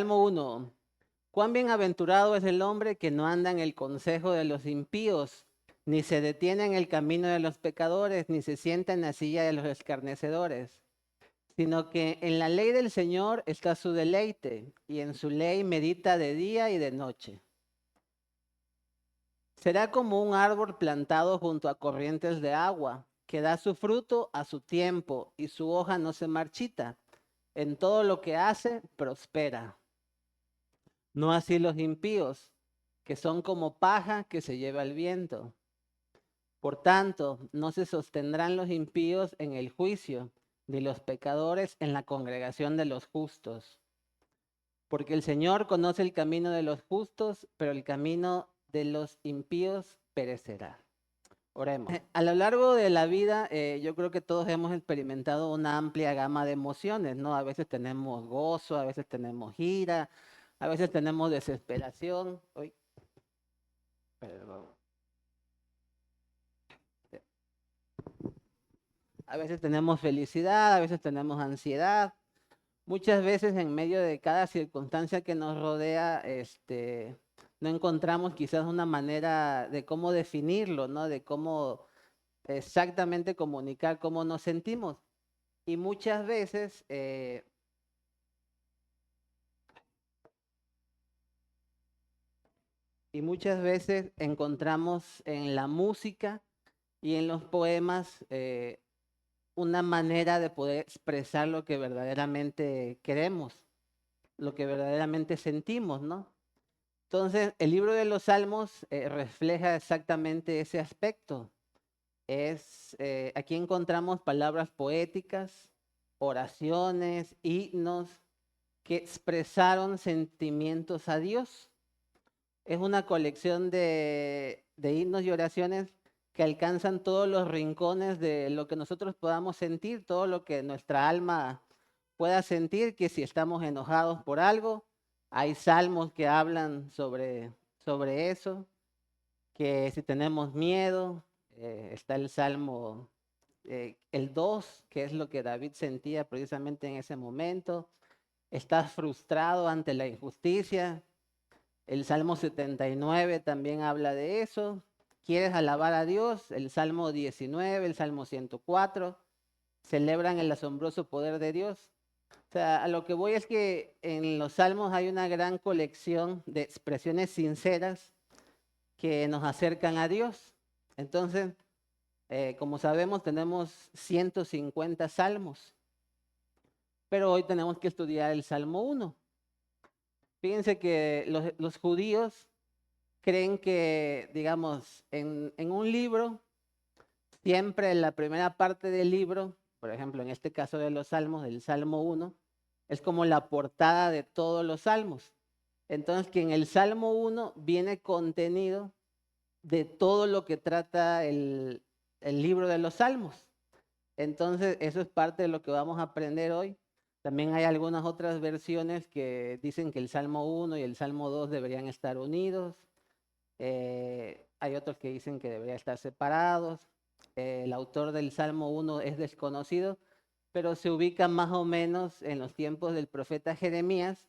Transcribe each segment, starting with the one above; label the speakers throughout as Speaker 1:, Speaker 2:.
Speaker 1: Salmo 1. Cuán bienaventurado es el hombre que no anda en el consejo de los impíos, ni se detiene en el camino de los pecadores, ni se sienta en la silla de los escarnecedores, sino que en la ley del Señor está su deleite, y en su ley medita de día y de noche. Será como un árbol plantado junto a corrientes de agua, que da su fruto a su tiempo, y su hoja no se marchita. En todo lo que hace, prospera. No así los impíos, que son como paja que se lleva el viento. Por tanto, no se sostendrán los impíos en el juicio, ni los pecadores en la congregación de los justos. Porque el Señor conoce el camino de los justos, pero el camino de los impíos perecerá. Oremos. A lo largo de la vida, yo creo que todos hemos experimentado una amplia gama de emociones, ¿no? A veces tenemos gozo, a veces tenemos ira, a veces tenemos desesperación. Uy, perdón. A veces tenemos felicidad, a veces tenemos ansiedad. Muchas veces en medio de cada circunstancia que nos rodea, no encontramos quizás una manera de cómo definirlo, ¿no? De cómo exactamente comunicar cómo nos sentimos. Y muchas veces encontramos en la música y en los poemas una manera de poder expresar lo que verdaderamente queremos, lo que verdaderamente sentimos, ¿no? Entonces, el libro de los Salmos refleja exactamente ese aspecto. Aquí encontramos palabras poéticas, oraciones, himnos que expresaron sentimientos a Dios. Es una colección de himnos y oraciones que alcanzan todos los rincones de lo que nosotros podamos sentir, todo lo que nuestra alma pueda sentir, que si estamos enojados por algo, hay salmos que hablan sobre eso, que si tenemos miedo, está el salmo, el 2, que es lo que David sentía precisamente en ese momento. Estás frustrado ante la injusticia, el Salmo 79 también habla de eso. ¿Quieres alabar a Dios? El Salmo 19, el Salmo 104, celebran el asombroso poder de Dios. O sea, a lo que voy es que en los salmos hay una gran colección de expresiones sinceras que nos acercan a Dios. Entonces, como sabemos, tenemos 150 salmos, pero hoy tenemos que estudiar el Salmo 1. Fíjense que los judíos creen que, digamos, en un libro, siempre en la primera parte del libro, por ejemplo, en este caso de los salmos, del Salmo 1, es como la portada de todos los salmos. Entonces, que en el Salmo 1 viene contenido de todo lo que trata el libro de los salmos. Entonces, eso es parte de lo que vamos a aprender hoy. También hay algunas otras versiones que dicen que el Salmo 1 y el Salmo 2 deberían estar unidos. Hay otros que dicen que deberían estar separados. El autor del Salmo 1 es desconocido, pero se ubica más o menos en los tiempos del profeta Jeremías,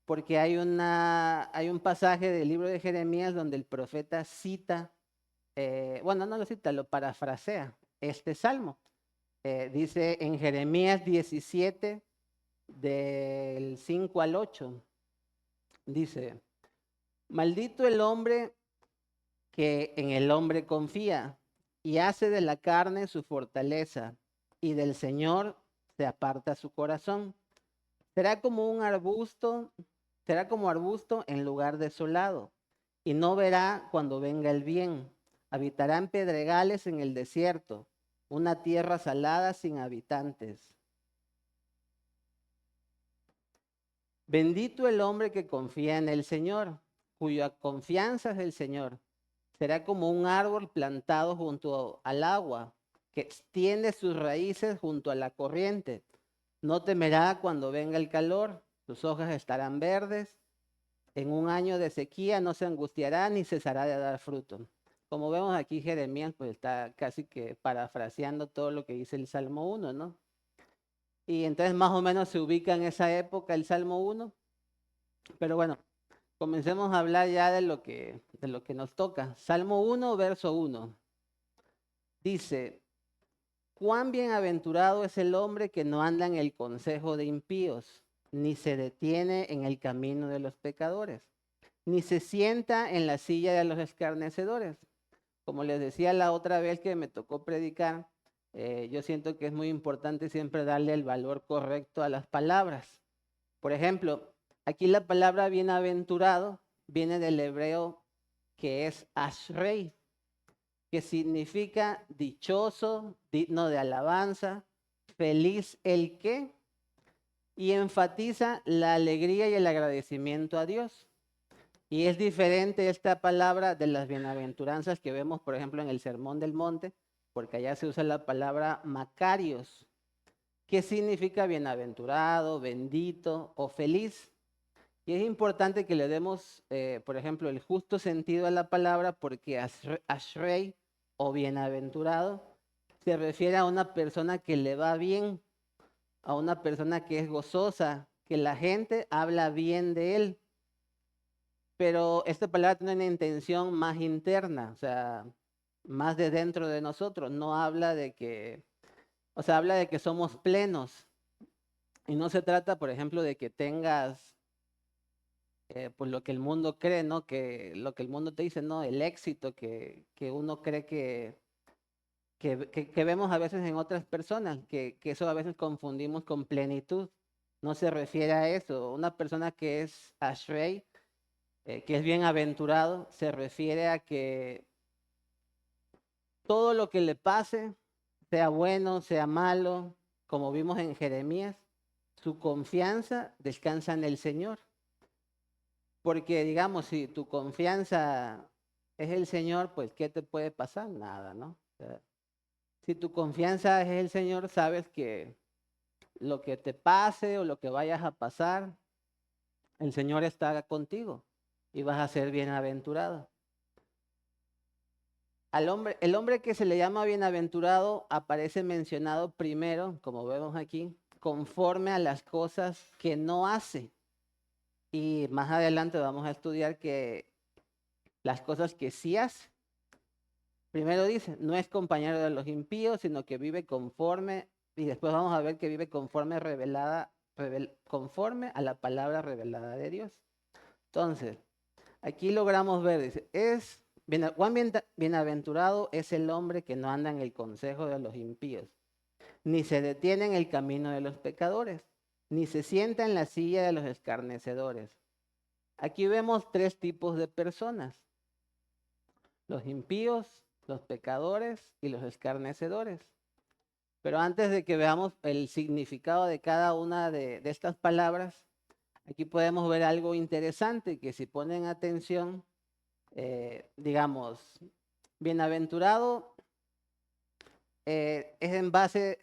Speaker 1: porque hay un pasaje del libro de Jeremías donde el profeta cita, bueno, no lo cita, lo parafrasea, este salmo. Dice en Jeremías 17, del 5 al 8, dice, maldito el hombre que en el hombre confía y hace de la carne su fortaleza, y del Señor se aparta su corazón. Será como un arbusto, será como arbusto en lugar desolado, y no verá cuando venga el bien. Habitará en pedregales en el desierto, una tierra salada sin habitantes. Bendito el hombre que confía en el Señor, cuya confianza es el Señor. Será como un árbol plantado junto al agua, que extiende sus raíces junto a la corriente. No temerá cuando venga el calor, sus hojas estarán verdes. En un año de sequía no se angustiará ni cesará de dar fruto. Como vemos aquí, Jeremías pues está casi que parafraseando todo lo que dice el Salmo 1, ¿no? Y entonces más o menos se ubica en esa época el Salmo 1. Pero bueno, comencemos a hablar ya de lo que nos toca. Salmo 1, verso 1. Dice, cuán bienaventurado es el hombre que no anda en el consejo de impíos, ni se detiene en el camino de los pecadores, ni se sienta en la silla de los escarnecedores. Como les decía la otra vez que me tocó predicar, yo siento que es muy importante siempre darle el valor correcto a las palabras. Por ejemplo, aquí la palabra bienaventurado viene del hebreo que es ashrei, que significa dichoso, digno de alabanza, feliz el que, y enfatiza la alegría y el agradecimiento a Dios. Y es diferente esta palabra de las bienaventuranzas que vemos, por ejemplo, en el Sermón del Monte, porque allá se usa la palabra Macarios, que significa bienaventurado, bendito o feliz. Y es importante que le demos, por ejemplo, el justo sentido a la palabra, porque Ashrei o bienaventurado se refiere a una persona que le va bien, a una persona que es gozosa, que la gente habla bien de él. Pero esta palabra tiene una intención más interna, o sea, más de dentro de nosotros. No habla de que, o sea, habla de que somos plenos. Y no se trata, por ejemplo, de que tengas, pues lo que el mundo cree, ¿no? Que lo que el mundo te dice, ¿no? El éxito que uno cree que vemos a veces en otras personas, que eso a veces confundimos con plenitud. No se refiere a eso. Una persona que es Ashrei, que es bienaventurado, se refiere a que todo lo que le pase, sea bueno, sea malo, como vimos en Jeremías, su confianza descansa en el Señor. Porque digamos, si tu confianza es el Señor, pues ¿qué te puede pasar? Nada, ¿no? O sea, si tu confianza es el Señor, sabes que lo que te pase o lo que vayas a pasar, el Señor está contigo y vas a ser bienaventurado. El hombre que se le llama bienaventurado aparece mencionado primero, como vemos aquí, conforme a las cosas que no hace. Y más adelante vamos a estudiar que las cosas que sí hace. Primero dice, no es compañero de los impíos, sino que vive conforme, y después vamos a ver que vive conforme a la palabra revelada de Dios. Entonces, aquí logramos ver, dice, cuán bienaventurado es el hombre que no anda en el consejo de los impíos, ni se detiene en el camino de los pecadores, ni se sienta en la silla de los escarnecedores. Aquí vemos tres tipos de personas: los impíos, los pecadores y los escarnecedores. Pero antes de que veamos el significado de cada una de estas palabras, aquí podemos ver algo interesante que si ponen atención, digamos, bienaventurado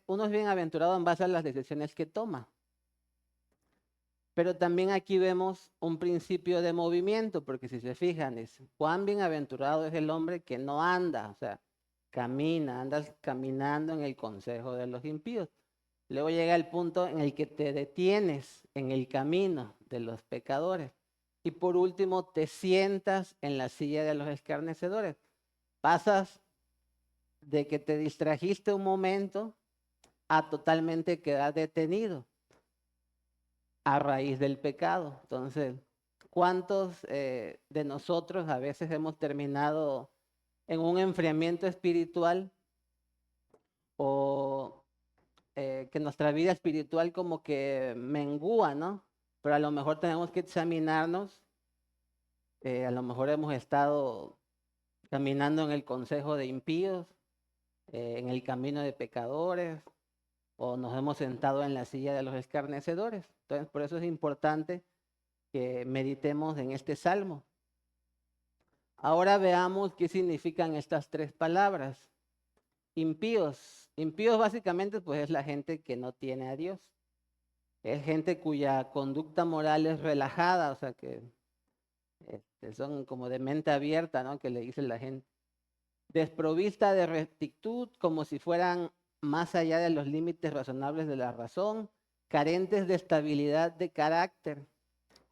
Speaker 1: uno es bienaventurado en base a las decisiones que toma. Pero también aquí vemos un principio de movimiento, porque si se fijan, es cuán bienaventurado es el hombre que no anda, o sea, andas caminando en el consejo de los impíos. Luego llega el punto en el que te detienes en el camino de los pecadores. Y por último, te sientas en la silla de los escarnecedores. Pasas de que te distrajiste un momento a totalmente quedar detenido a raíz del pecado. Entonces, ¿cuántos de nosotros a veces hemos terminado en un enfriamiento espiritual o que nuestra vida espiritual como que mengúa, ¿no? Pero a lo mejor tenemos que examinarnos, a lo mejor hemos estado caminando en el consejo de impíos, en el camino de pecadores, o nos hemos sentado en la silla de los escarnecedores. Entonces, por eso es importante que meditemos en este salmo. Ahora veamos qué significan estas tres palabras. Impíos. Impíos básicamente pues es la gente que no tiene a Dios. Es gente cuya conducta moral es relajada, o sea que son como de mente abierta, ¿no? Que le dice la gente. Desprovista de rectitud, como si fueran más allá de los límites razonables de la razón, carentes de estabilidad de carácter,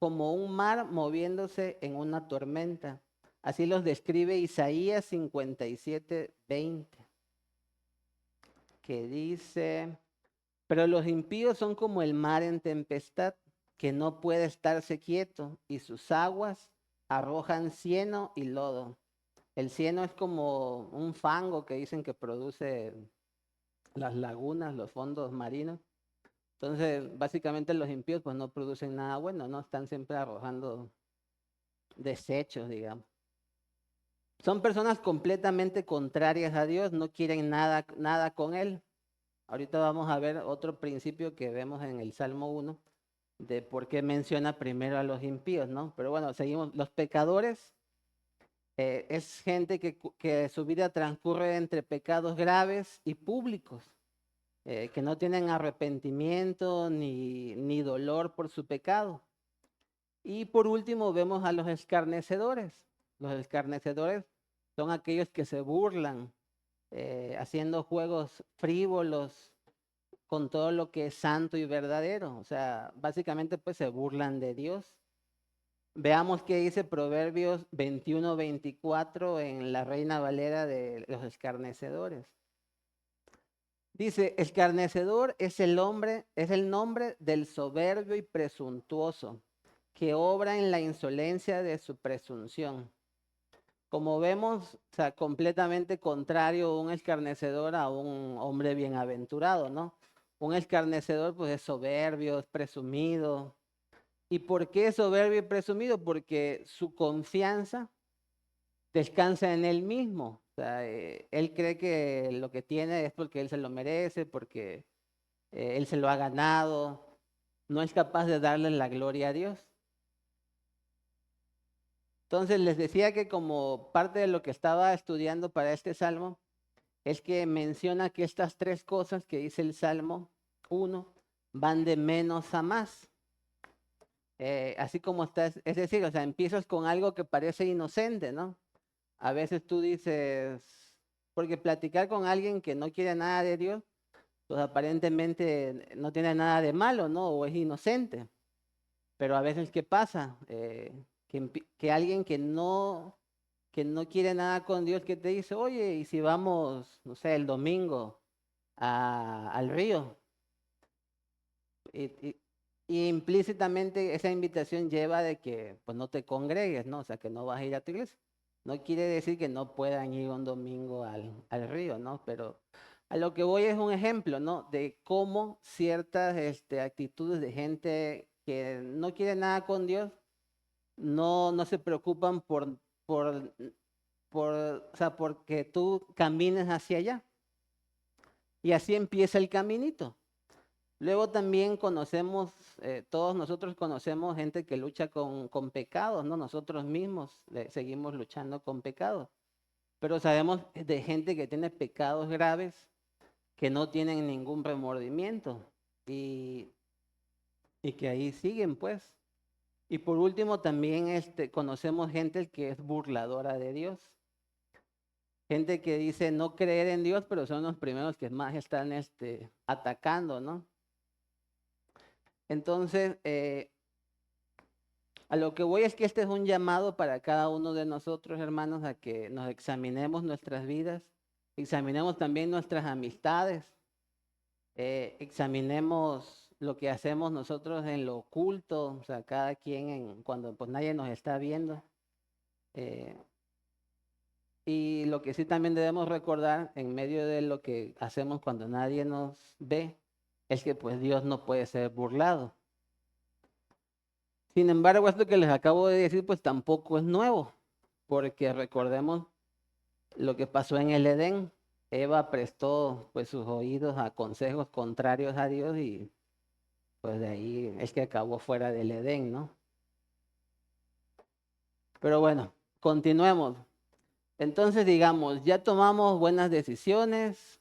Speaker 1: como un mar moviéndose en una tormenta. Así los describe Isaías 57:20, que dice, pero los impíos son como el mar en tempestad, que no puede estarse quieto, y sus aguas arrojan cieno y lodo. El cieno es como un fango que dicen que produce las lagunas, los fondos marinos. Entonces, básicamente los impíos pues no producen nada bueno, ¿no? Están siempre arrojando desechos, digamos. Son personas completamente contrarias a Dios, no quieren nada, nada con Él. Ahorita vamos a ver otro principio que vemos en el Salmo 1, de por qué menciona primero a los impíos, ¿no? Pero bueno, seguimos. Los pecadores es gente que su vida transcurre entre pecados graves y públicos, que no tienen arrepentimiento ni dolor por su pecado. Y por último vemos a los escarnecedores. Los escarnecedores son aquellos que se burlan, haciendo juegos frívolos con todo lo que es santo y verdadero. O sea, básicamente pues se burlan de Dios. Veamos qué dice Proverbios 21:24 en la Reina Valera de los escarnecedores. Dice, escarnecedor es el nombre del soberbio y presuntuoso, que obra en la insolencia de su presunción. Como vemos, o sea, completamente contrario un escarnecedor a un hombre bienaventurado, ¿no? Un escarnecedor pues es soberbio, es presumido. ¿Y por qué es soberbio y presumido? Porque su confianza descansa en él mismo. O sea, él cree que lo que tiene es porque él se lo merece, porque él se lo ha ganado. No es capaz de darle la gloria a Dios. Entonces les decía que como parte de lo que estaba estudiando para este salmo, es que menciona que estas tres cosas que dice el Salmo 1 van de menos a más. Así como está, es decir, o sea, empiezas con algo que parece inocente, ¿no? A veces tú dices, porque platicar con alguien que no quiere nada de Dios, pues aparentemente no tiene nada de malo, ¿no? O es inocente. Pero a veces, ¿qué pasa? Que alguien que no quiere nada con Dios, que te dice, oye, ¿y si vamos, no sé, el domingo al río? Y, y- y implícitamente esa invitación lleva de que pues no te congregues, ¿no? O sea, que no vas a ir a tu iglesia. No quiere decir que no puedan ir un domingo al río, ¿no? Pero a lo que voy es un ejemplo, ¿no? De cómo ciertas actitudes de gente que no quiere nada con Dios, no se preocupan por, o sea, porque tú camines hacia allá. Y así empieza el caminito. Luego también conocemos, todos nosotros conocemos gente que lucha con pecados, ¿no? Nosotros mismos seguimos luchando con pecados. Pero sabemos de gente que tiene pecados graves que no tienen ningún remordimiento y, y que ahí siguen, pues. Y por último también conocemos gente que es burladora de Dios. Gente que dice no creer en Dios, pero son los primeros que más están atacando, ¿no? Entonces, a lo que voy es que este es un llamado para cada uno de nosotros, hermanos, a que nos examinemos nuestras vidas, examinemos también nuestras amistades, examinemos lo que hacemos nosotros en lo oculto, o sea, cada quien cuando pues nadie nos está viendo. eh, y lo que sí también debemos recordar en medio de lo que hacemos cuando nadie nos ve, es que pues Dios no puede ser burlado. Sin embargo, esto que les acabo de decir, pues tampoco es nuevo, porque recordemos lo que pasó en el Edén. Eva prestó pues sus oídos a consejos contrarios a Dios y pues de ahí es que acabó fuera del Edén, ¿no? Pero bueno, continuemos. Entonces digamos, ya tomamos buenas decisiones,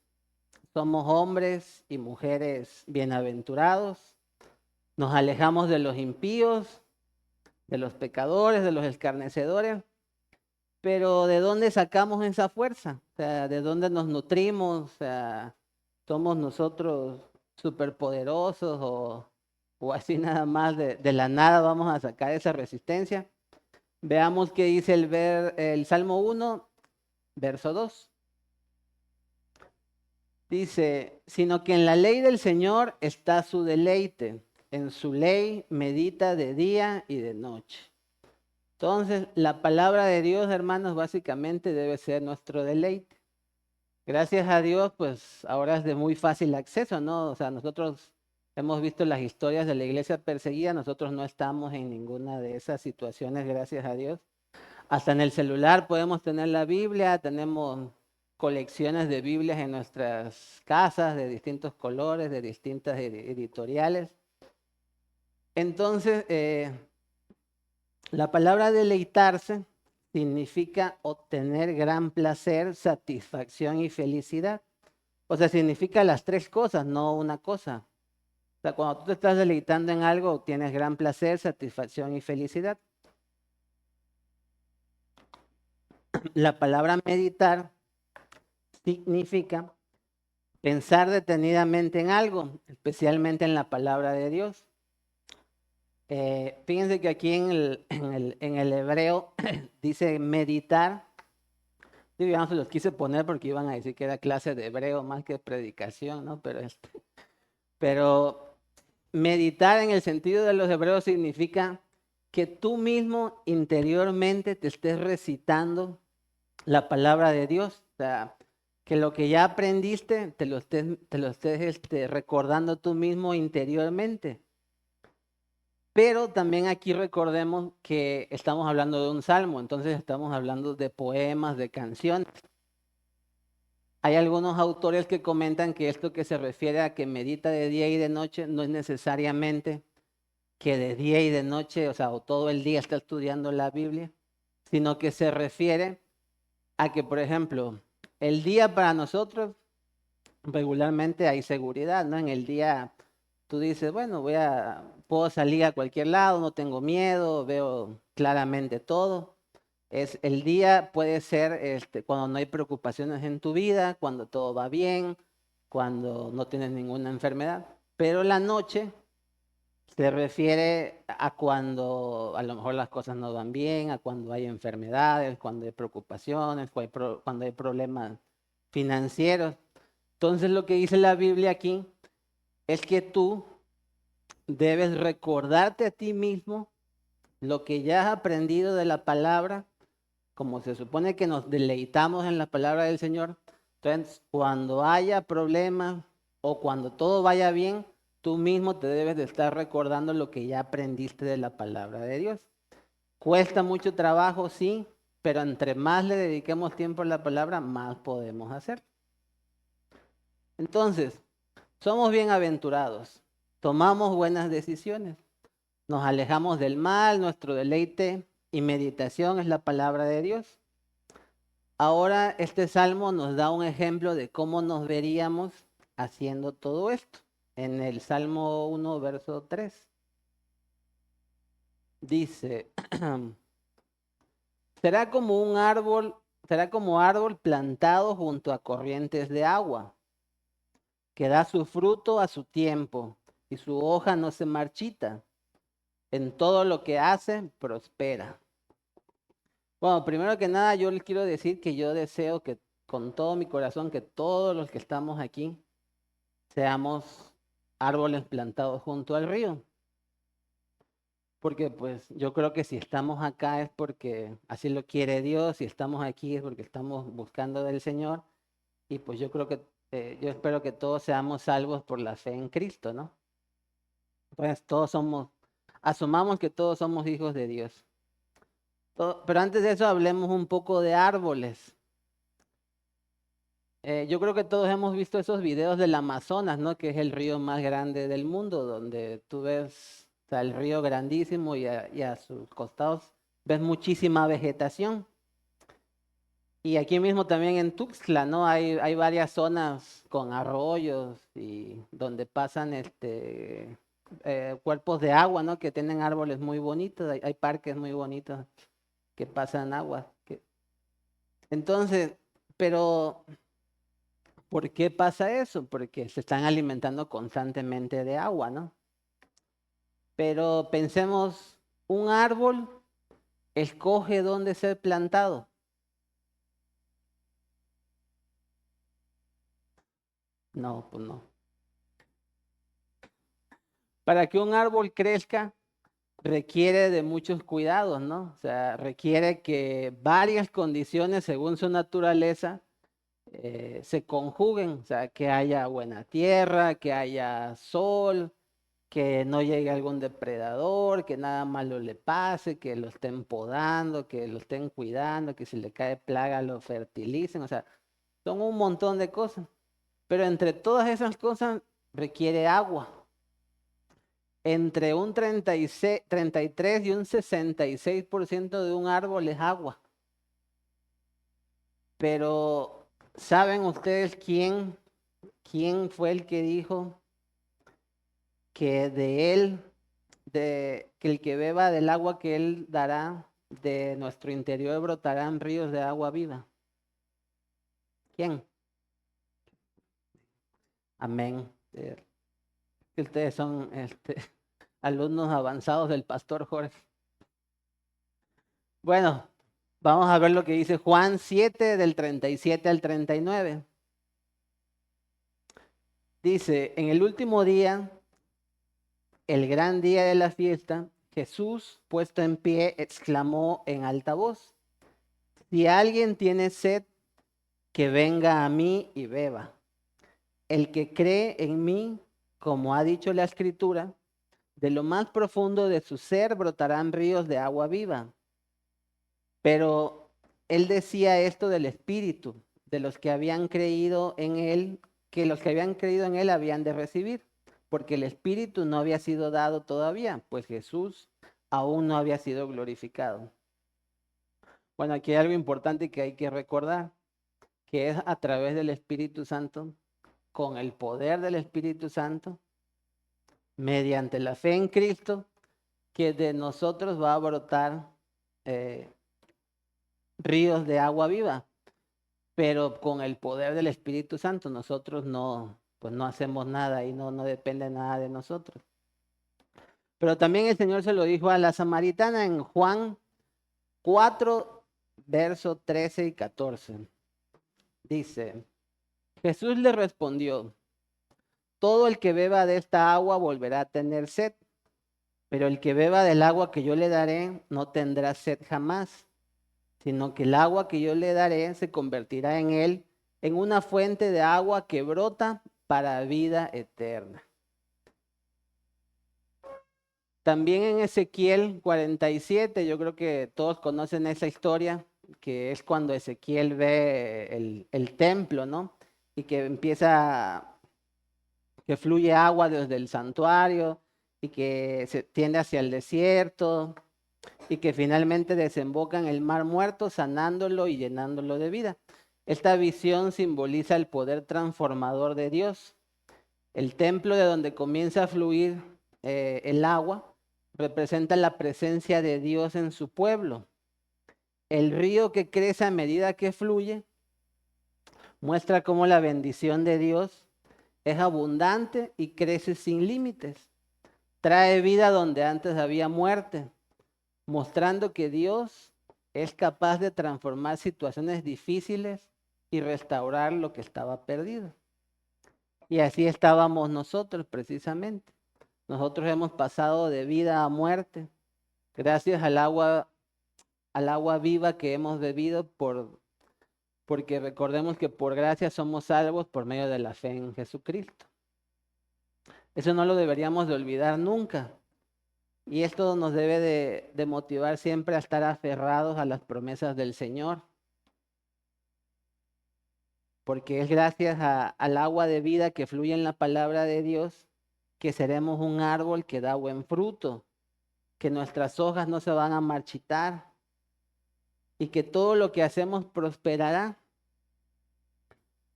Speaker 1: somos hombres y mujeres bienaventurados, nos alejamos de los impíos, de los pecadores, de los escarnecedores. Pero ¿de dónde sacamos esa fuerza? O sea, ¿de dónde nos nutrimos? O sea, ¿somos nosotros superpoderosos o así nada más de la nada vamos a sacar esa resistencia. Veamos qué dice el Salmo 1, verso 2. Dice, sino que en la ley del Señor está su deleite, en su ley medita de día y de noche. Entonces, la palabra de Dios, hermanos, básicamente debe ser nuestro deleite. Gracias a Dios, pues ahora es de muy fácil acceso, ¿no? O sea, nosotros hemos visto las historias de la iglesia perseguida, nosotros no estamos en ninguna de esas situaciones, gracias a Dios. Hasta en el celular podemos tener la Biblia, tenemos colecciones de Biblias en nuestras casas de distintos colores, de distintas editoriales. Entonces, la palabra deleitarse significa obtener gran placer, satisfacción y felicidad. O sea, significa las tres cosas, no una cosa. O sea, cuando tú te estás deleitando en algo, tienes gran placer, satisfacción y felicidad. La palabra meditar significa pensar detenidamente en algo, especialmente en la palabra de Dios. Fíjense que aquí en el hebreo dice meditar. Yo ya no se los quise poner porque iban a decir que era clase de hebreo más que predicación, ¿no? Pero meditar en el sentido de los hebreos significa que tú mismo interiormente te estés recitando la palabra de Dios. O sea, que lo que ya aprendiste te lo estés recordando tú mismo interiormente. Pero también aquí recordemos que estamos hablando de un salmo, entonces estamos hablando de poemas, de canciones. Hay algunos autores que comentan que esto que se refiere a que medita de día y de noche no es necesariamente que de día y de noche, o sea, o todo el día está estudiando la Biblia, sino que se refiere a que, por ejemplo, el día para nosotros regularmente hay seguridad, ¿no? En el día tú dices, bueno, puedo salir a cualquier lado, no tengo miedo, veo claramente todo. El día puede ser cuando no hay preocupaciones en tu vida, cuando todo va bien, cuando no tienes ninguna enfermedad. Pero la noche se refiere a cuando a lo mejor las cosas no van bien, a cuando hay enfermedades, cuando hay preocupaciones, cuando hay problemas financieros. Entonces lo que dice la Biblia aquí es que tú debes recordarte a ti mismo lo que ya has aprendido de la palabra, como se supone que nos deleitamos en la palabra del Señor. Entonces, cuando haya problemas o cuando todo vaya bien, tú mismo te debes de estar recordando lo que ya aprendiste de la palabra de Dios. Cuesta mucho trabajo, sí, pero entre más le dediquemos tiempo a la palabra, más podemos hacer. Entonces, somos bienaventurados, tomamos buenas decisiones, nos alejamos del mal, nuestro deleite y meditación es la palabra de Dios. Ahora este salmo nos da un ejemplo de cómo nos veríamos haciendo todo esto. En el Salmo 1, verso 3, dice, será como árbol plantado junto a corrientes de agua, que da su fruto a su tiempo y su hoja no se marchita. En todo lo que hace, prospera. Bueno, primero que nada, yo les quiero decir que yo deseo que con todo mi corazón, que todos los que estamos aquí seamos árboles plantados junto al río. Porque pues yo creo que si estamos acá es porque así lo quiere Dios, si estamos aquí es porque estamos buscando del Señor. Y pues yo creo que, yo espero que todos seamos salvos por la fe en Cristo, ¿no? Pues asumamos que todos somos hijos de Dios. Pero antes de eso hablemos un poco de árboles. Yo creo que todos hemos visto esos videos del Amazonas, ¿no? Que es el río más grande del mundo, donde tú ves, o sea, el río grandísimo y a sus costados ves muchísima vegetación. Y aquí mismo también en Tuxtla, ¿no? Hay varias zonas con arroyos y donde pasan cuerpos de agua, ¿no? Que tienen árboles muy bonitos, hay parques muy bonitos que pasan agua. Entonces, pero ¿por qué pasa eso? Porque se están alimentando constantemente de agua, ¿no? Pero pensemos, un árbol escoge dónde ser plantado. No, pues no. Para que un árbol crezca, requiere de muchos cuidados, ¿no? O sea, requiere que varias condiciones según su naturaleza se conjuguen, o sea, que haya buena tierra, que haya sol, que no llegue algún depredador, que nada malo le pase, que lo estén podando, que lo estén cuidando, que si le cae plaga lo fertilicen, o sea, son un montón de cosas. Pero entre todas esas cosas requiere agua. Entre un 33 y un 66% de un árbol es agua. Pero, ¿saben ustedes quién fue el que dijo que de él, que el que beba del agua que él dará, de nuestro interior brotarán ríos de agua viva? ¿Quién? Amén. Que ustedes son alumnos avanzados del pastor Jorge. Bueno, vamos a ver lo que dice Juan 7 del 37 al 39. Dice, en el último día, el gran día de la fiesta, Jesús, puesto en pie, exclamó en alta voz, si alguien tiene sed, que venga a mí y beba. El que cree en mí, como ha dicho la Escritura, de lo más profundo de su ser brotarán ríos de agua viva. Pero él decía esto del Espíritu, de los que habían creído en él, que los que habían creído en él habían de recibir, porque el Espíritu no había sido dado todavía, pues Jesús aún no había sido glorificado. Bueno, aquí hay algo importante que hay que recordar, que es a través del Espíritu Santo, con el poder del Espíritu Santo, mediante la fe en Cristo, que de nosotros va a brotar eh, ríos de agua viva. Pero con el poder del Espíritu Santo nosotros no, pues no hacemos nada y no depende nada de nosotros. Pero también el Señor se lo dijo a la samaritana en Juan 4, verso 13 y 14. Dice, Jesús le respondió, todo el que beba de esta agua volverá a tener sed, pero el que beba del agua que yo le daré no tendrá sed jamás, sino que el agua que yo le daré se convertirá en él en una fuente de agua que brota para vida eterna. También en Ezequiel 47, yo creo que todos conocen esa historia, que es cuando Ezequiel ve el templo, ¿no? Y que empieza, que fluye agua desde el santuario y que se tiende hacia el desierto y que finalmente desemboca en el mar muerto, sanándolo y llenándolo de vida. Esta visión simboliza el poder transformador de Dios. El templo de donde comienza a fluir el agua representa la presencia de Dios en su pueblo. El río que crece a medida que fluye muestra cómo la bendición de Dios es abundante y crece sin límites. Trae vida donde antes había muerte, mostrando que Dios es capaz de transformar situaciones difíciles y restaurar lo que estaba perdido. Y así estábamos nosotros precisamente. Nosotros hemos pasado de vida a muerte gracias al agua viva que hemos bebido porque recordemos que por gracia somos salvos por medio de la fe en Jesucristo. Eso no lo deberíamos de olvidar nunca. Y esto nos debe de motivar siempre a estar aferrados a las promesas del Señor. Porque es gracias al agua de vida que fluye en la palabra de Dios que seremos un árbol que da buen fruto, que nuestras hojas no se van a marchitar y que todo lo que hacemos prosperará.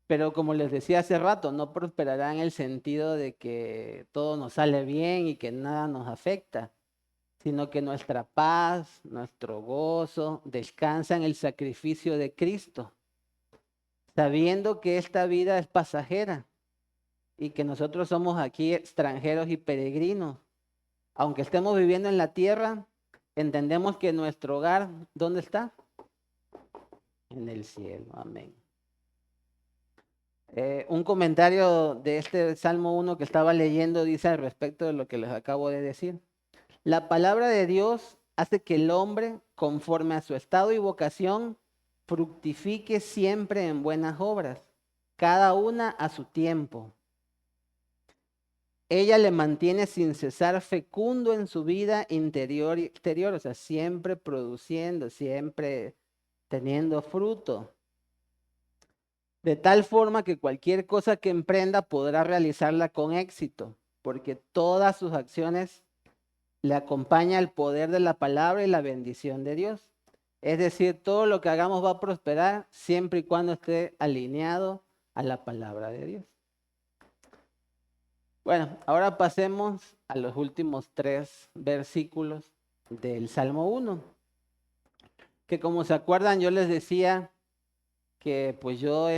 Speaker 1: Pero como les decía hace rato, no prosperará en el sentido de que todo nos sale bien y que nada nos afecta, sino que nuestra paz, nuestro gozo descansa en el sacrificio de Cristo, sabiendo que esta vida es pasajera y que nosotros somos aquí extranjeros y peregrinos. Aunque estemos viviendo en la tierra, entendemos que nuestro hogar, ¿dónde está? En el cielo. Amén. Un comentario de este Salmo 1 que estaba leyendo dice al respecto de lo que les acabo de decir. La palabra de Dios hace que el hombre, conforme a su estado y vocación, fructifique siempre en buenas obras, cada una a su tiempo. Ella le mantiene sin cesar fecundo en su vida interior y exterior, o sea, siempre produciendo, siempre teniendo fruto. De tal forma que cualquier cosa que emprenda podrá realizarla con éxito, porque todas sus acciones le acompaña el poder de la palabra y la bendición de Dios. Es decir, todo lo que hagamos va a prosperar siempre y cuando esté alineado a la palabra de Dios. Bueno, ahora pasemos a los últimos 3 versículos del Salmo 1, que como se acuerdan yo les decía que pues yo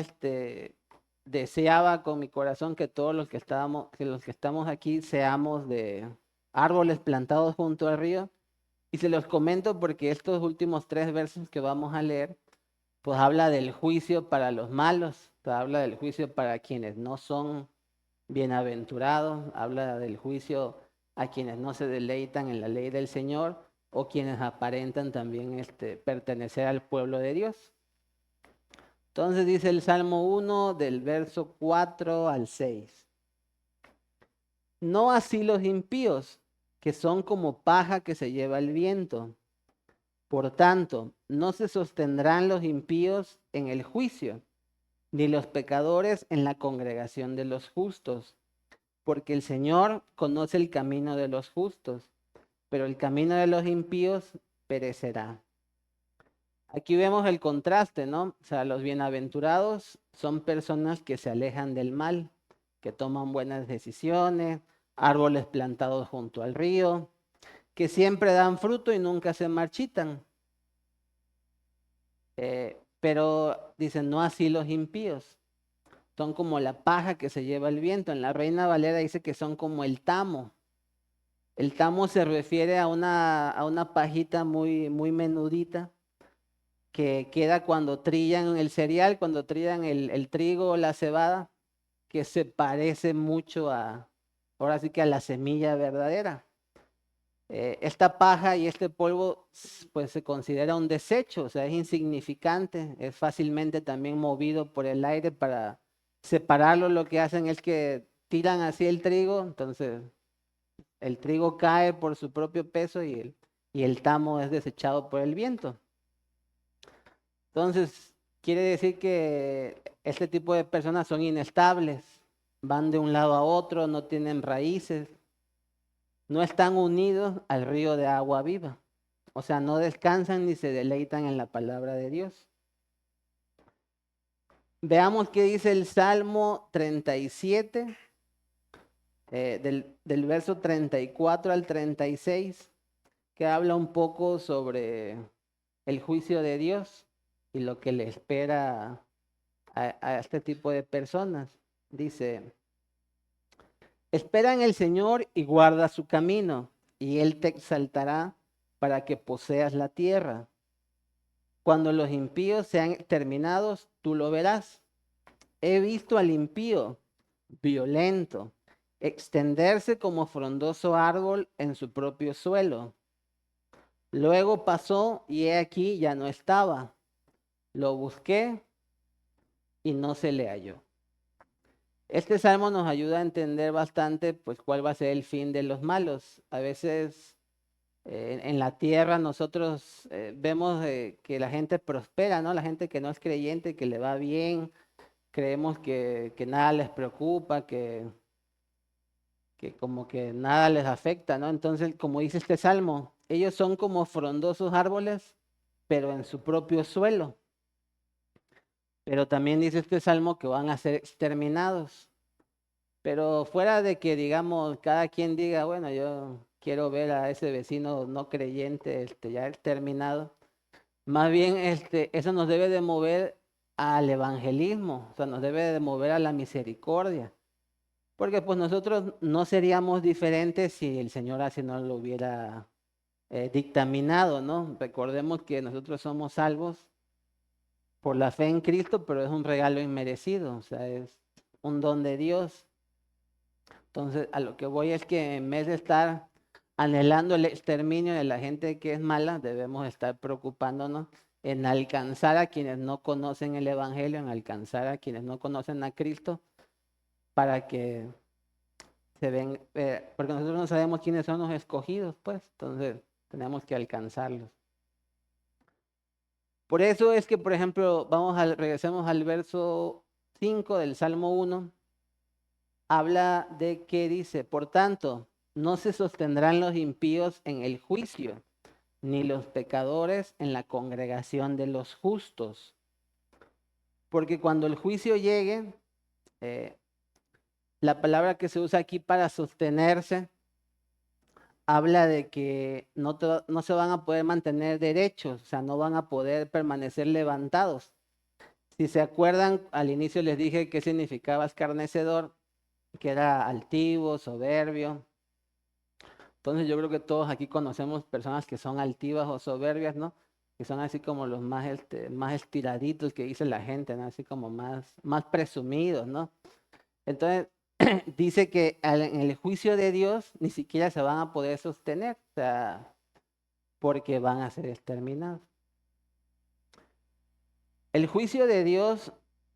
Speaker 1: deseaba con mi corazón que todos los que estamos aquí seamos de árboles plantados junto al río. Y se los comento porque estos últimos 3 versos que vamos a leer, pues habla del juicio para los malos, habla del juicio para quienes no son bienaventurados, habla del juicio a quienes no se deleitan en la ley del Señor o quienes aparentan también pertenecer al pueblo de Dios. Entonces dice el Salmo 1 del verso 4 al 6. No así los impíos, que son como paja que se lleva el viento. Por tanto, no se sostendrán los impíos en el juicio, ni los pecadores en la congregación de los justos, porque el Señor conoce el camino de los justos, pero el camino de los impíos perecerá. Aquí vemos el contraste, ¿no? O sea, los bienaventurados son personas que se alejan del mal, que toman buenas decisiones, árboles plantados junto al río, que siempre dan fruto y nunca se marchitan. Pero dicen, no así los impíos. Son como la paja que se lleva el viento. En la Reina Valera dice que son como el tamo. El tamo se refiere a una pajita muy, muy menudita que queda cuando trillan el cereal, cuando trillan el trigo o la cebada, que se parece mucho ahora sí que a la semilla verdadera. Esta paja y este polvo pues se considera un desecho, o sea, es insignificante, es fácilmente también movido por el aire. Para separarlo lo que hacen es que tiran así el trigo, entonces el trigo cae por su propio peso y el tamo es desechado por el viento. Entonces, quiere decir que este tipo de personas son inestables, van de un lado a otro, no tienen raíces, no están unidos al río de agua viva. O sea, no descansan ni se deleitan en la palabra de Dios. Veamos qué dice el Salmo 37, del verso 34 al 36, que habla un poco sobre el juicio de Dios y lo que le espera a este tipo de personas. Dice, espera en el Señor y guarda su camino, y Él te exaltará para que poseas la tierra. Cuando los impíos sean exterminados, tú lo verás. He visto al impío violento extenderse como frondoso árbol en su propio suelo. Luego pasó y he aquí ya no estaba. Lo busqué y no se le halló. Este salmo nos ayuda a entender bastante pues cuál va a ser el fin de los malos. A veces en la tierra nosotros vemos que la gente prospera, ¿no? La gente que no es creyente, que le va bien, creemos que nada les preocupa, que como que nada les afecta, ¿no? Entonces, como dice este salmo, ellos son como frondosos árboles, pero en su propio suelo. Pero también dice este salmo que van a ser exterminados. Pero fuera de que, digamos, cada quien diga, bueno, yo quiero ver a ese vecino no creyente ya exterminado, más bien eso nos debe de mover al evangelismo, o sea, nos debe de mover a la misericordia. Porque pues nosotros no seríamos diferentes si el Señor así no lo hubiera dictaminado, ¿no? Recordemos que nosotros somos salvos por la fe en Cristo, pero es un regalo inmerecido, o sea, es un don de Dios. Entonces, a lo que voy es que en vez de estar anhelando el exterminio de la gente que es mala, debemos estar preocupándonos en alcanzar a quienes no conocen el Evangelio, en alcanzar a quienes no conocen a Cristo, para que se ven, porque nosotros no sabemos quiénes son los escogidos, pues, entonces tenemos que alcanzarlos. Por eso es que, por ejemplo, regresemos al verso 5 del Salmo 1, habla de que dice, por tanto, no se sostendrán los impíos en el juicio, ni los pecadores en la congregación de los justos. Porque cuando el juicio llegue, eh, la palabra que se usa aquí para sostenerse habla de que no se van a poder mantener derechos, o sea, no van a poder permanecer levantados. Si se acuerdan, al inicio les dije qué significaba escarnecedor, que era altivo, soberbio. Entonces yo creo que todos aquí conocemos personas que son altivas o soberbias, ¿no? Que son así como los más estiraditos que dice la gente, ¿no? Así como más presumidos, ¿no? Entonces dice que en el juicio de Dios ni siquiera se van a poder sostener, o sea, porque van a ser exterminados. El juicio de Dios,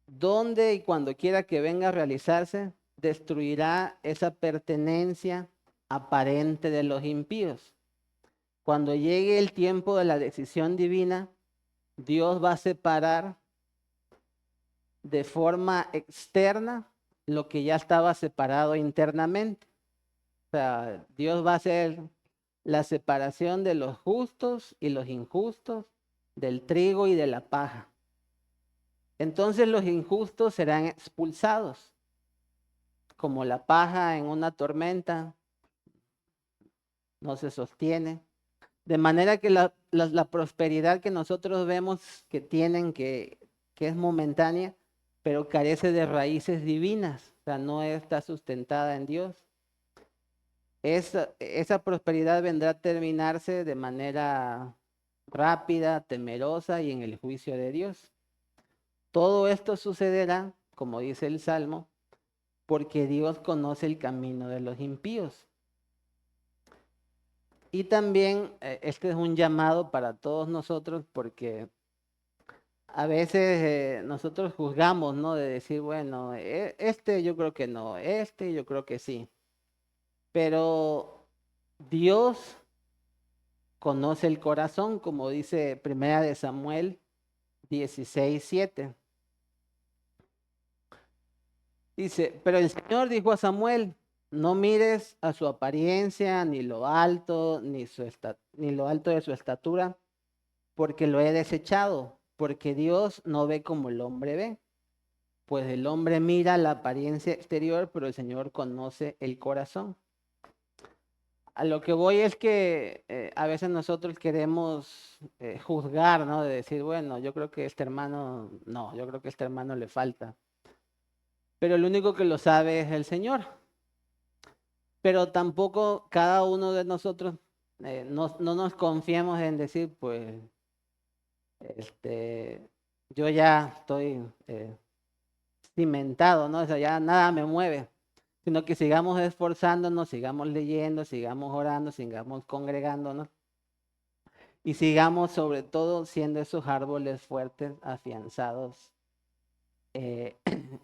Speaker 1: donde y cuando quiera que venga a realizarse, destruirá esa pertenencia aparente de los impíos. Cuando llegue el tiempo de la decisión divina, Dios va a separar de forma externa lo que ya estaba separado internamente. O sea, Dios va a hacer la separación de los justos y los injustos, del trigo y de la paja. Entonces los injustos serán expulsados, como la paja en una tormenta, no se sostiene. De manera que la prosperidad que nosotros vemos que tienen, que es momentánea, pero carece de raíces divinas, o sea, no está sustentada en Dios. Esa prosperidad vendrá a terminarse de manera rápida, temerosa y en el juicio de Dios. Todo esto sucederá, como dice el Salmo, porque Dios conoce el camino de los impíos. Y también este es un llamado para todos nosotros porque a veces nosotros juzgamos, ¿no? De decir, bueno, este yo creo que no, este yo creo que sí. Pero Dios conoce el corazón, como dice Primera de Samuel 16:7. Dice, pero el Señor dijo a Samuel, no mires a su apariencia, ni lo alto, ni lo alto de su estatura, porque lo he desechado, porque Dios no ve como el hombre ve. Pues el hombre mira la apariencia exterior, pero el Señor conoce el corazón. A lo que voy es que a veces nosotros queremos juzgar, ¿no? De decir, bueno, yo creo que este hermano, no, yo creo que este hermano le falta. Pero el único que lo sabe es el Señor. Pero tampoco cada uno de nosotros no nos confiemos en decir, pues, yo ya estoy cimentado, ¿no? O sea, ya nada me mueve, sino que sigamos esforzándonos, sigamos leyendo, sigamos orando, sigamos congregándonos y sigamos sobre todo siendo esos árboles fuertes, afianzados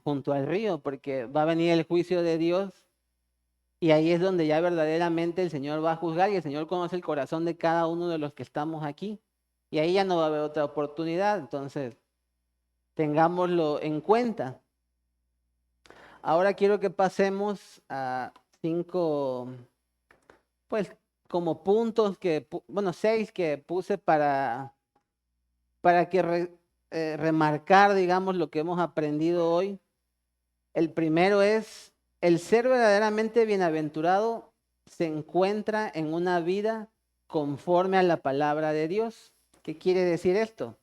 Speaker 1: junto al río, porque va a venir el juicio de Dios y ahí es donde ya verdaderamente el Señor va a juzgar y el Señor conoce el corazón de cada uno de los que estamos aquí y ahí ya no va a haber otra oportunidad, entonces tengámoslo en cuenta. Ahora quiero que pasemos a 5, pues como puntos bueno, 6 que puse para que remarcar, digamos, lo que hemos aprendido hoy. El primero es, el ser verdaderamente bienaventurado se encuentra en una vida conforme a la palabra de Dios. ¿Qué quiere decir esto?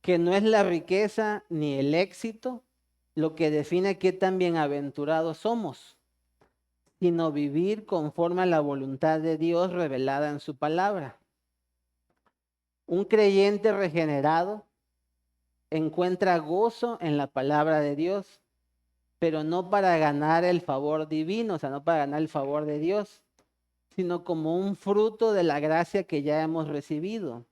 Speaker 1: Que no es la riqueza ni el éxito lo que define qué tan bienaventurados somos. sino vivir conforme a la voluntad de Dios revelada en su palabra. Un creyente regenerado encuentra gozo en la palabra de Dios, pero no para ganar el favor divino, o sea, no para ganar el favor de Dios, sino como un fruto de la gracia que ya hemos recibido.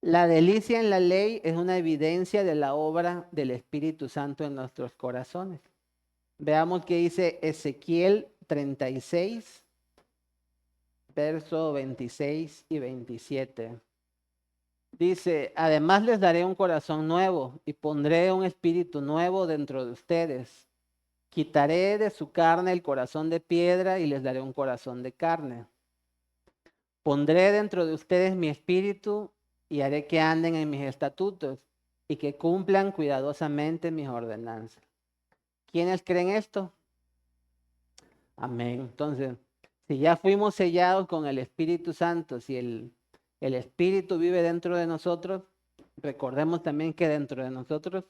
Speaker 1: La delicia en la ley es una evidencia de la obra del Espíritu Santo en nuestros corazones. Veamos qué dice Ezequiel 36, verso 26 y 27. Dice, además les daré un corazón nuevo y pondré un espíritu nuevo dentro de ustedes. Quitaré de su carne el corazón de piedra y les daré un corazón de carne. Pondré dentro de ustedes mi espíritu y haré que anden en mis estatutos y que cumplan cuidadosamente mis ordenanzas. ¿Quiénes creen esto? Amén. Entonces, si ya fuimos sellados con el Espíritu Santo, si el Espíritu vive dentro de nosotros, recordemos también que dentro de nosotros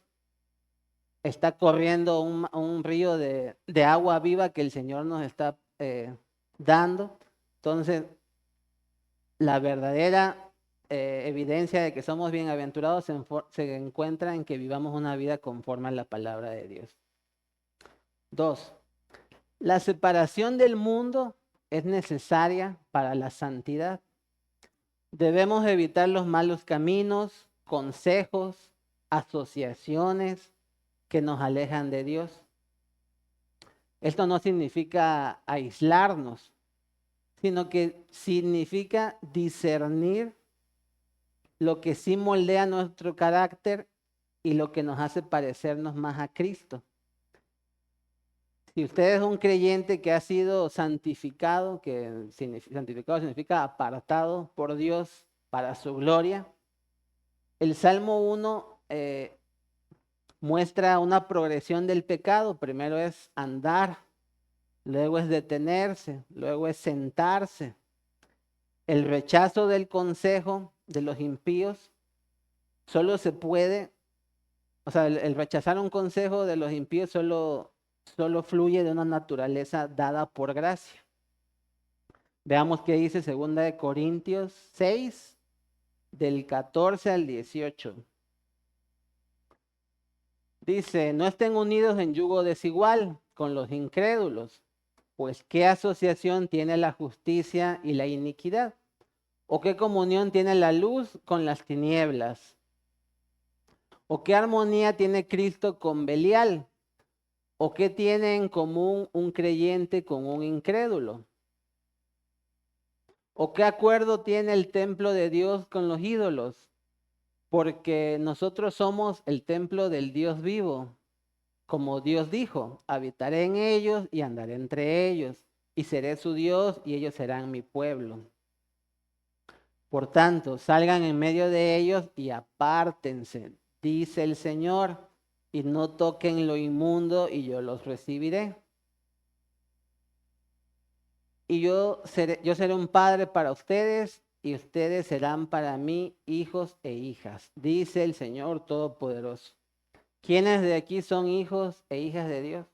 Speaker 1: está corriendo un río de agua viva que el Señor nos está dando. Entonces, la verdadera evidencia de que somos bienaventurados se encuentra en que vivamos una vida conforme a la palabra de Dios. 2. La separación del mundo es necesaria para la santidad. Debemos evitar los malos caminos, consejos, asociaciones que nos alejan de Dios. Esto no significa aislarnos, sino que significa discernir lo que sí moldea nuestro carácter y lo que nos hace parecernos más a Cristo. Si usted es un creyente que ha sido santificado, que santificado significa apartado por Dios para su gloria, el Salmo 1 muestra una progresión del pecado. Primero es andar, luego es detenerse, luego es sentarse. El rechazo del consejo de los impíos solo se puede, o sea, el rechazar un consejo de los impíos solo fluye de una naturaleza dada por gracia. Veamos qué dice 2 Corintios 6, del 14 al 18. Dice, no estén unidos en yugo desigual con los incrédulos, pues ¿qué asociación tiene la justicia y la iniquidad? ¿O qué comunión tiene la luz con las tinieblas? ¿O qué armonía tiene Cristo con Belial? ¿O qué tiene en común un creyente con un incrédulo? ¿O qué acuerdo tiene el templo de Dios con los ídolos? Porque nosotros somos el templo del Dios vivo. Como Dios dijo, habitaré en ellos y andaré entre ellos, y seré su Dios y ellos serán mi pueblo. Por tanto, salgan en medio de ellos y apártense, dice el Señor, y no toquen lo inmundo y yo los recibiré. Y yo seré un padre para ustedes y ustedes serán para mí hijos e hijas, dice el Señor Todopoderoso. ¿Quiénes de aquí son hijos e hijas de Dios?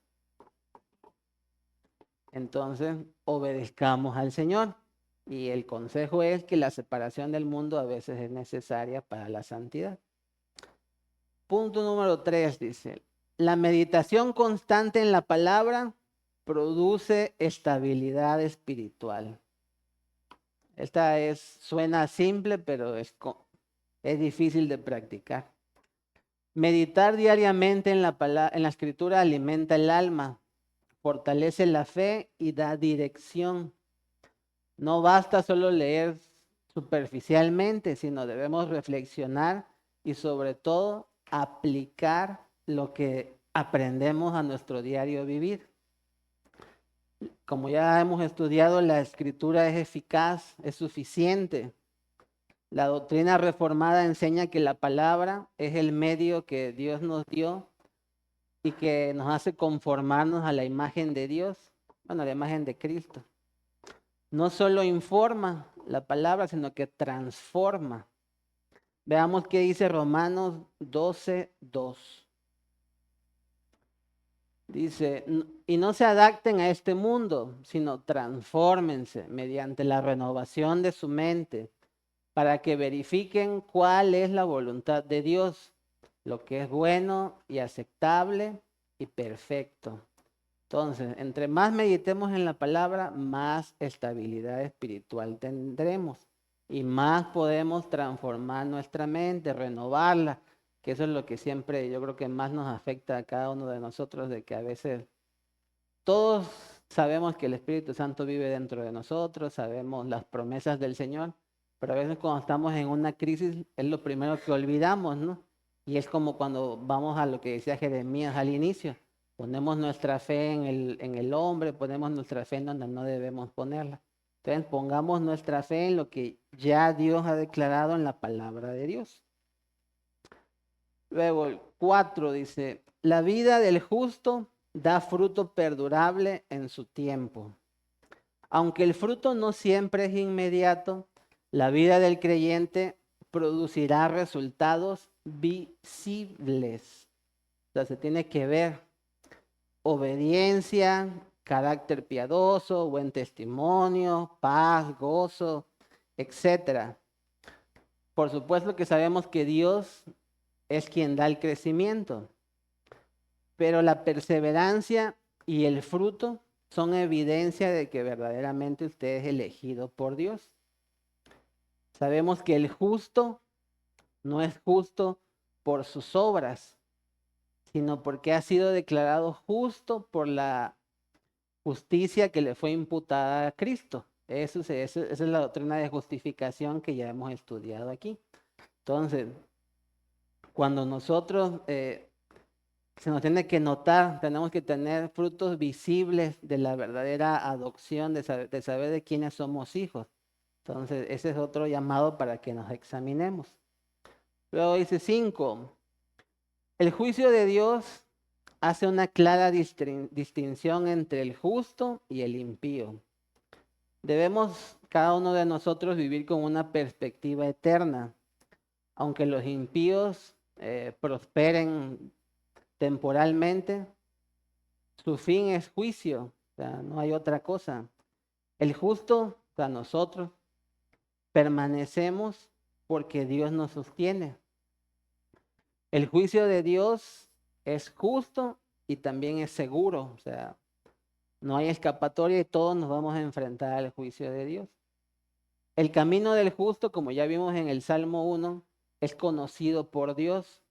Speaker 1: Entonces, obedezcamos al Señor. Y el consejo es que la separación del mundo a veces es necesaria para la santidad. Punto número 3 dice, la meditación constante en la palabra produce estabilidad espiritual. Esta suena simple, pero es difícil de practicar. Meditar diariamente en la escritura alimenta el alma, fortalece la fe y da dirección. No basta solo leer superficialmente, sino debemos reflexionar y sobre todo aplicar lo que aprendemos a nuestro diario vivir. Como ya hemos estudiado, la escritura es eficaz, es suficiente. La doctrina reformada enseña que la palabra es el medio que Dios nos dio y que nos hace conformarnos a la imagen de Dios, bueno, a la imagen de Cristo. No solo informa la palabra, sino que transforma. Veamos qué dice Romanos 12:2. Dice, y no se adapten a este mundo, sino transfórmense mediante la renovación de su mente para que verifiquen cuál es la voluntad de Dios, lo que es bueno y aceptable y perfecto. Entonces, entre más meditemos en la palabra, más estabilidad espiritual tendremos y más podemos transformar nuestra mente, renovarla, que eso es lo que siempre yo creo que más nos afecta a cada uno de nosotros, de que a veces todos sabemos que el Espíritu Santo vive dentro de nosotros, sabemos las promesas del Señor, pero a veces cuando estamos en una crisis es lo primero que olvidamos, ¿no? Y es como cuando vamos a lo que decía Jeremías al inicio, ponemos nuestra fe en el hombre, ponemos nuestra fe en donde no debemos ponerla. Entonces pongamos nuestra fe en lo que ya Dios ha declarado en la palabra de Dios. Luego el 4 dice, la vida del justo da fruto perdurable en su tiempo. Aunque el fruto no siempre es inmediato, la vida del creyente producirá resultados visibles. O sea, se tiene que ver obediencia, carácter piadoso, buen testimonio, paz, gozo, etcétera. Por supuesto que sabemos que Dios es quien da el crecimiento, pero la perseverancia y el fruto son evidencia de que verdaderamente usted es elegido por Dios. Sabemos que el justo no es justo por sus obras, sino porque ha sido declarado justo por la justicia que le fue imputada a Cristo. Esa es la doctrina de justificación que ya hemos estudiado aquí. Entonces, cuando nosotros se nos tiene que notar, tenemos que tener frutos visibles de la verdadera adopción, de saber de quiénes somos hijos. Entonces, ese es otro llamado para que nos examinemos. Luego dice 5, el juicio de Dios hace una clara distinción entre el justo y el impío. Debemos cada uno de nosotros vivir con una perspectiva eterna. Aunque los impíos prosperen temporalmente, su fin es juicio, o sea, no hay otra cosa. El justo, o sea, nosotros permanecemos porque Dios nos sostiene. El juicio de Dios es justo y también es seguro, o sea, no hay escapatoria y todos nos vamos a enfrentar al juicio de Dios. El camino del justo, como ya vimos en el Salmo 1, es conocido por Dios.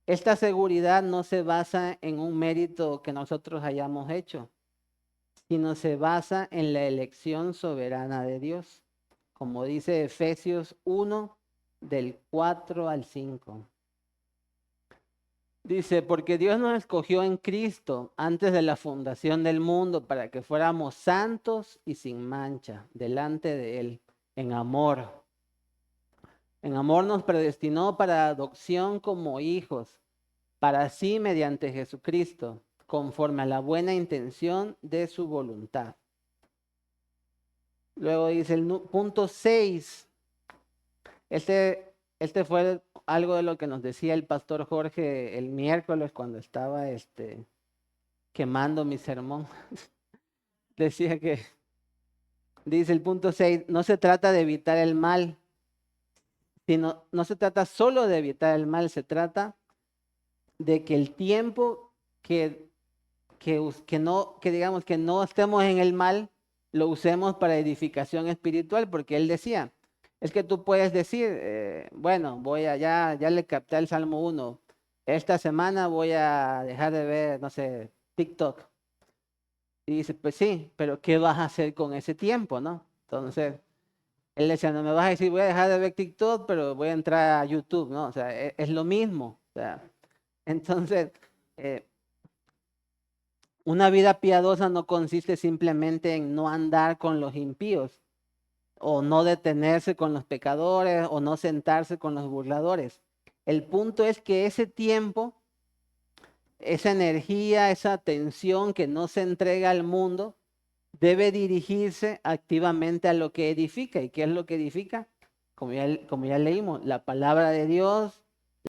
Speaker 1: Esta seguridad no se basa en un mérito que nosotros hayamos hecho, sino se basa en la elección soberana de Dios, como dice Efesios 1, del 4 al 5. Dice, porque Dios nos escogió en Cristo antes de la fundación del mundo para que fuéramos santos y sin mancha delante de Él, en amor. En amor nos predestinó para adopción como hijos, para sí mediante Jesucristo, conforme a la buena intención de su voluntad. Luego dice el punto 6. Este fue algo de lo que nos decía el pastor Jorge el miércoles cuando estaba quemando mi sermón. Decía que, dice el punto 6, no se trata de evitar el mal, sino no se trata solo de evitar el mal, se trata de que el tiempo que digamos que no estemos en el mal, lo usemos para edificación espiritual, porque él decía, es que tú puedes decir, bueno, ya le capté el Salmo 1, esta semana voy a dejar de ver, no sé, TikTok. Y dice, pues sí, pero ¿qué vas a hacer con ese tiempo, no? Entonces, él decía, no me vas a decir, voy a dejar de ver TikTok, pero voy a entrar a YouTube, ¿no? O sea, es lo mismo. O sea, entonces, una vida piadosa no consiste simplemente en no andar con los impíos, o no detenerse con los pecadores, o no sentarse con los burladores. El punto es que ese tiempo, esa energía, esa atención que no se entrega al mundo, debe dirigirse activamente a lo que edifica. ¿Y qué es lo que edifica? Como ya leímos, la palabra de Dios,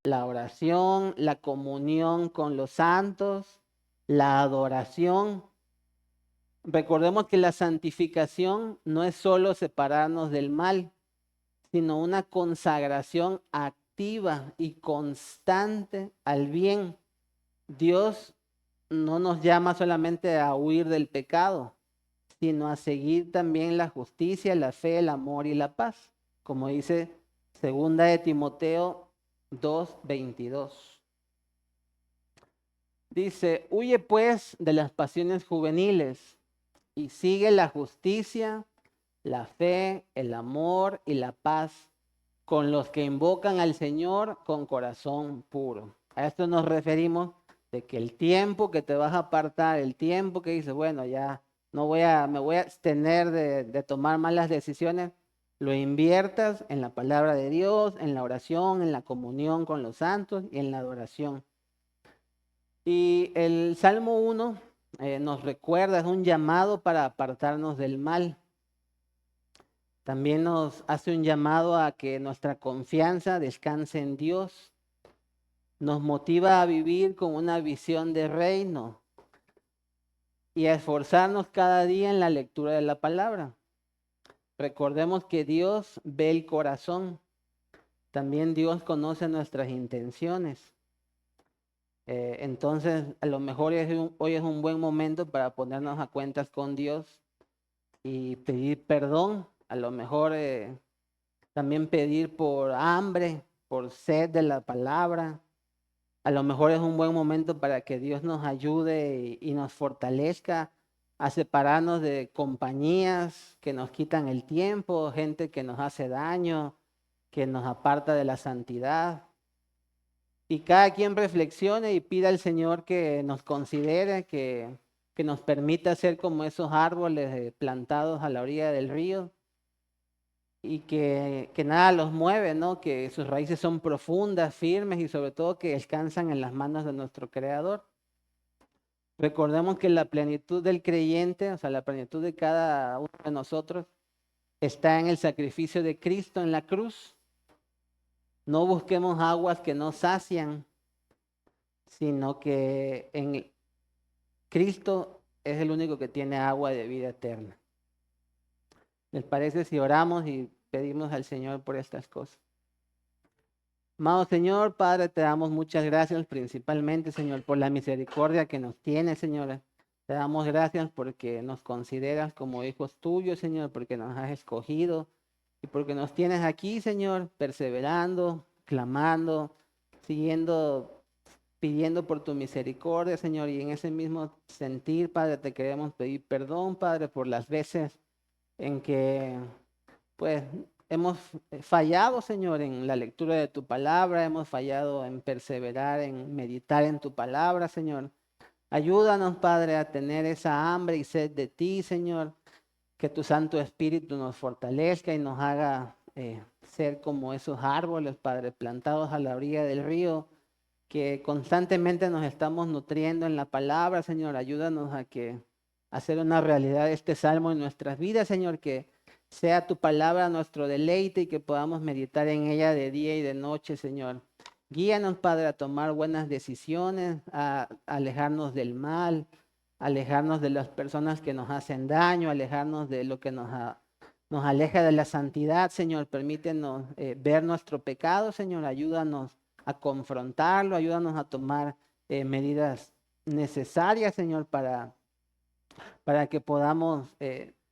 Speaker 1: la oración, la comunión con los santos, la adoración. Recordemos que la santificación no es solo separarnos del mal, sino una consagración activa y constante al bien. Dios no nos llama solamente a huir del pecado, sino a seguir también la justicia, la fe, el amor y la paz, como dice 2 Timoteo 2:22. Dice, huye pues de las pasiones juveniles y sigue la justicia, la fe, el amor y la paz con los que invocan al Señor con corazón puro. A esto nos referimos de que el tiempo que te vas a apartar, el tiempo que dices, bueno, ya me voy a abstener de tomar malas decisiones, lo inviertas en la palabra de Dios, en la oración, en la comunión con los santos y en la adoración. Y el Salmo 1 nos recuerda, es un llamado para apartarnos del mal. También nos hace un llamado a que nuestra confianza descanse en Dios. Nos motiva a vivir con una visión de reino y a esforzarnos cada día en la lectura de la palabra. Recordemos que Dios ve el corazón. También Dios conoce nuestras intenciones. Entonces, a lo mejor hoy es un buen momento para ponernos a cuentas con Dios y pedir perdón. A lo mejor también pedir por hambre, por sed de la palabra. A lo mejor es un buen momento para que Dios nos ayude y nos fortalezca a separarnos de compañías que nos quitan el tiempo, gente que nos hace daño, que nos aparta de la santidad. Y cada quien reflexione y pida al Señor que nos considere, que nos permita ser como esos árboles plantados a la orilla del río y que nada los mueve, ¿no? Que sus raíces son profundas, firmes y sobre todo que descansan en las manos de nuestro Creador. Recordemos que la plenitud del creyente, o sea, la plenitud de cada uno de nosotros, está en el sacrificio de Cristo en la cruz. No busquemos aguas que no sacian, sino que en Cristo es el único que tiene agua de vida eterna. ¿Les parece si oramos y pedimos al Señor por estas cosas? Amado Señor, Padre, te damos muchas gracias principalmente, Señor, por la misericordia que nos tienes, Señor. Te damos gracias porque nos consideras como hijos tuyos, Señor, porque nos has escogido y porque nos tienes aquí, Señor, perseverando, clamando, siguiendo, pidiendo por tu misericordia, Señor. Y en ese mismo sentir, Padre, te queremos pedir perdón, Padre, por las veces en que, pues, hemos fallado, Señor, en la lectura de tu palabra, hemos fallado en perseverar, en meditar en tu palabra, Señor. Ayúdanos, Padre, a tener esa hambre y sed de ti, Señor. Que tu Santo Espíritu nos fortalezca y nos haga ser como esos árboles, Padre, plantados a la orilla del río, que constantemente nos estamos nutriendo en la palabra, Señor. Ayúdanos a hacer una realidad este salmo en nuestras vidas, Señor, que sea tu palabra nuestro deleite y que podamos meditar en ella de día y de noche, Señor. Guíanos, Padre, a tomar buenas decisiones, a alejarnos del mal, alejarnos de las personas que nos hacen daño, alejarnos de lo que nos aleja de la santidad, Señor. Permítenos ver nuestro pecado, Señor. Ayúdanos a confrontarlo, ayúdanos a tomar medidas necesarias, Señor, para que podamos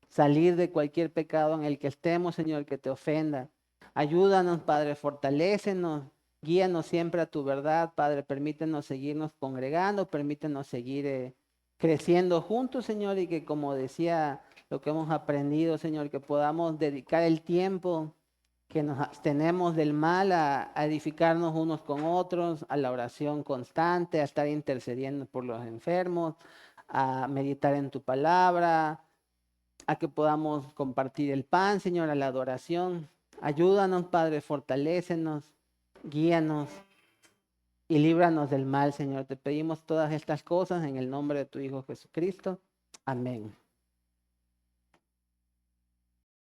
Speaker 1: salir de cualquier pecado en el que estemos, Señor, que te ofenda. Ayúdanos, Padre, fortalécenos, guíanos siempre a tu verdad, Padre. Permítenos seguirnos congregando, permítenos seguir creciendo juntos, Señor, y que como decía lo que hemos aprendido, Señor, que podamos dedicar el tiempo que nos abstenemos del mal a edificarnos unos con otros, a la oración constante, a estar intercediendo por los enfermos, a meditar en tu palabra, a que podamos compartir el pan, Señor, a la adoración. Ayúdanos, Padre, fortalécenos, guíanos y líbranos del mal, Señor. Te pedimos todas estas cosas en el nombre de tu Hijo Jesucristo. Amén.